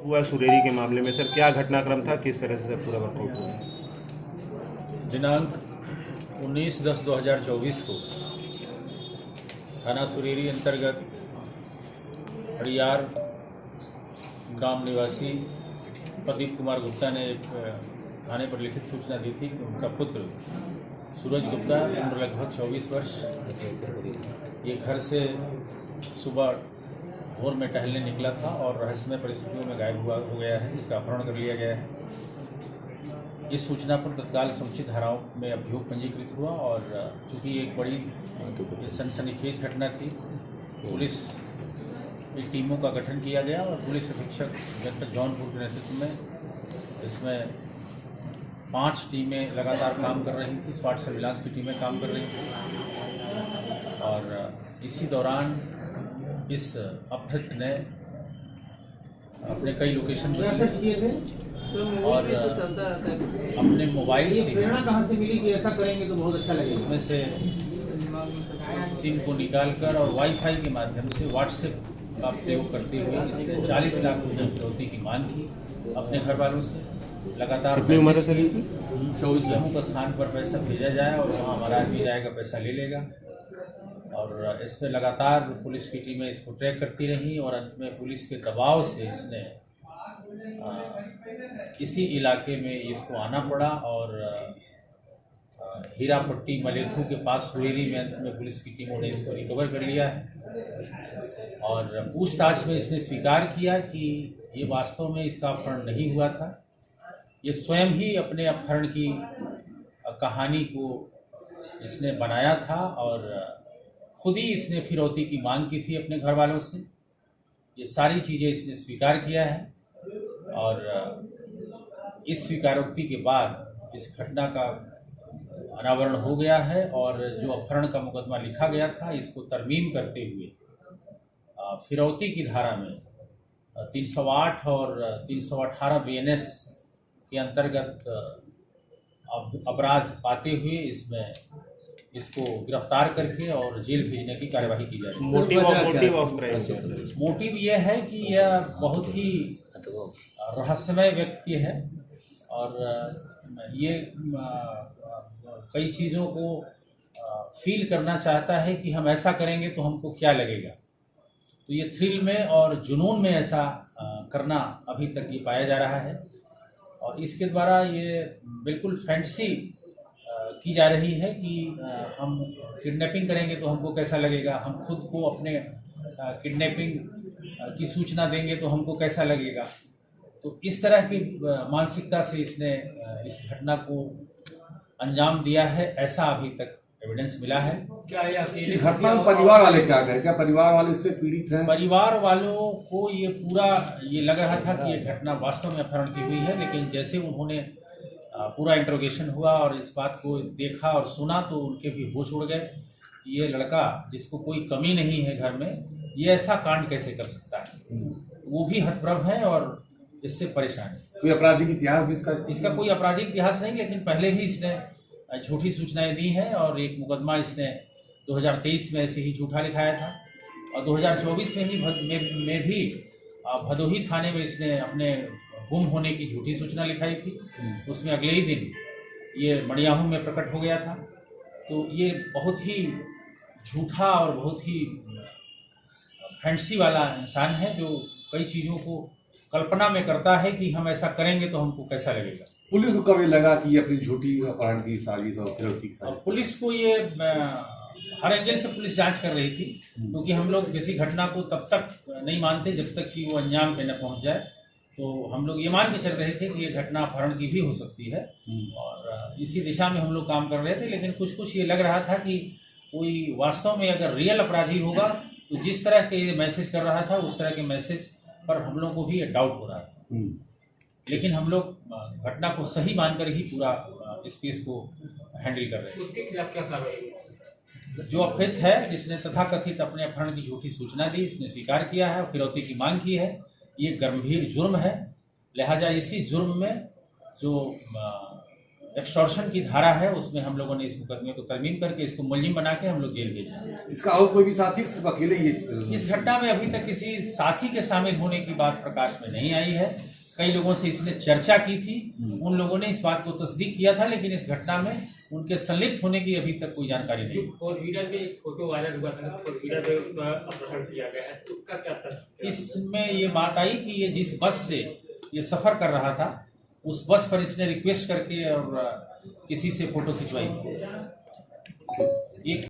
हुआ सुरेरी के मामले में सर, क्या घटनाक्रम था, किस तरह से सर पूरा वर्कआउट हुआ? दिनांक 19/10/2024 को थाना सुरेरी अंतर्गत हरियार ग्राम निवासी प्रदीप कुमार गुप्ता ने एक थाने पर लिखित सूचना दी थी कि उनका पुत्र सूरज गुप्ता उम्र लगभग 24 वर्ष ये घर से सुबह भोर में टहलने निकला था और रहस्यमय परिस्थितियों में गायब हो गया है, जिसका अपहरण कर लिया गया है। इस सूचना पर तत्काल समुचित धाराओं में अभियोग पंजीकृत हुआ और चूँकि एक बड़ी सनसनीखेज घटना थी, पुलिस की टीमों का गठन किया गया और पुलिस अधीक्षक जनपद जौनपुर के नेतृत्व में इसमें 5 टीमें लगातार काम कर रही थी। स्पॉट सर्विलांस की टीमें काम कर रही थी और इसी दौरान इस अपहृत ने अपने कई लोकेशन और अपने मोबाइल से प्रेरणा कहाँ से मिली कि ऐसा करेंगे तो बहुत अच्छा लगेगा, इसमें से सिम को निकालकर और वाईफाई के माध्यम से व्हाट्सएप का प्रयोग करते हुए 40 लाख रुपये फिरौती की मांग की अपने घर वालों से। लगातार कितनी उम्र है सर इनकी? 24 लोगों का स्थान पर पैसा भेजा जाए और वहाँ हमारा आदमी जाएगा, पैसा ले लेगा। और इस पर लगातार पुलिस की टीमें इसको ट्रैक करती रहीं और अंत में पुलिस के दबाव से इसने इसी इलाके में इसको आना पड़ा और हीरापट्टी मलेथू के पास सुरेरी में अंत में पुलिस की टीमों ने इसको रिकवर कर लिया है। और पूछताछ में इसने स्वीकार किया कि ये वास्तव में इसका अपहरण नहीं हुआ था, ये स्वयं ही अपने अपहरण की कहानी को इसने बनाया था और खुद ही इसने फिरौती की मांग की थी अपने घर वालों से। ये सारी चीज़ें इसने स्वीकार किया है और इस स्वीकारोक्ति के बाद इस घटना का अनावरण हो गया है और जो अपहरण का मुकदमा लिखा गया था इसको तरमीम करते हुए फिरौती की धारा में 308 और 318 BNS के अंतर्गत अपराध पाते हुए इसमें इसको गिरफ्तार करके और जेल भेजने की कार्यवाही की जा रही है। Motive of crime? मोटिव यह है कि यह बहुत ही रहस्यमय व्यक्ति है और ये कई चीज़ों को फील करना चाहता है कि हम ऐसा करेंगे तो हमको क्या लगेगा। तो ये थ्रिल में और जुनून में ऐसा करना अभी तक ये पाया जा रहा है और इसके द्वारा ये बिल्कुल फैंटेसी की जा रही है कि हम किडनैपिंग करेंगे तो हमको कैसा लगेगा, हम खुद को अपने किडनैपिंग की सूचना देंगे तो हमको कैसा लगेगा। तो इस तरह की मानसिकता से इसने इस घटना को अंजाम दिया है, ऐसा अभी तक एविडेंस मिला है। क्या इस घटना में परिवार वाले क्या कहें? क्या परिवार वाले इससे पीड़ित हैं? परिवार वालों को ये लग रहा था कि ये घटना वास्तव में अपहरण की हुई है, लेकिन जैसे उन्होंने पूरा इंट्रोगेशन हुआ और इस बात को देखा और सुना तो उनके भी होश उड़ गए कि ये लड़का जिसको कोई कमी नहीं है घर में, ये ऐसा कांड कैसे कर सकता है। वो भी हतप्रभ है और इससे परेशान है। कोई आपराधिक इतिहास भी इसका कोई आपराधिक इतिहास नहीं, लेकिन पहले भी इसने झूठी सूचनाएं दी हैं और एक मुकदमा इसने 2023 में ऐसे ही झूठा लिखाया था और 2024 में भी भदोही थाने में इसने अपने गुम होने की झूठी सूचना लिखाई थी। उसमें अगले ही दिन ये मड़ियाहू में प्रकट हो गया था। तो ये बहुत ही झूठा और बहुत ही फैंटेसी वाला इंसान है जो कई चीज़ों को कल्पना में करता है कि हम ऐसा करेंगे तो हमको कैसा लगेगा। पुलिस को कभी लगा कि ये अपनी झूठी अपहरण की साजिश और फिरौती की साजिश? पुलिस को ये हर एंगल से पुलिस जांच कर रही थी, क्योंकि हम लोग किसी घटना को तब तक नहीं मानते जब तक कि वो अंजाम पे न पहुंच जाए। तो हम लोग ये मान के चल रहे थे कि ये घटना अपहरण की भी हो सकती है और इसी दिशा में हम लोग काम कर रहे थे। लेकिन कुछ ये लग रहा था कि कोई वास्तव में अगर रियल अपराधी होगा तो जिस तरह के ये मैसेज कर रहा था उस तरह के मैसेज पर हम लोग को भी डाउट हो रहा था। लेकिन हम लोग घटना को सही मानकर ही पूरा इस केस को हैंडल कर रहे हैं। उसके खिलाफ क्या कार्रवाई? जो अपहृत है जिसने तथाकथित अपने अपहरण की झूठी सूचना दी, उसने स्वीकार किया है और फिरौती की मांग की है। ये गंभीर जुर्म है, लिहाजा इसी जुर्म में जो एक्सटॉर्शन की धारा है, उसमें हम लोगों ने इस मुकदमे को तरमीम करके इसको मुलजिम बना के हम लोग जेल भेजे। इसका और कोई भी साथी, सिर्फ अकेले ही इस घटना में अभी तक किसी साथी के शामिल होने की बात प्रकाश में नहीं आई है। कई लोगों से इसने चर्चा की थी, उन लोगों ने इस बात को तस्दीक किया था, लेकिन इस घटना में उनके संलिप्त होने की अभी तक कोई जानकारी नहीं। फोर व्हीलर में एक फोटो वायरल हुआ था, फोर व्हीलर में उसका अपहरण किया गया है, तो उसका क्या तथ्य? इसमें ये बात आई कि ये जिस बस से ये सफ़र कर रहा था, उस बस पर इसने रिक्वेस्ट करके और किसी से फ़ोटो खिंचवाई थी। एक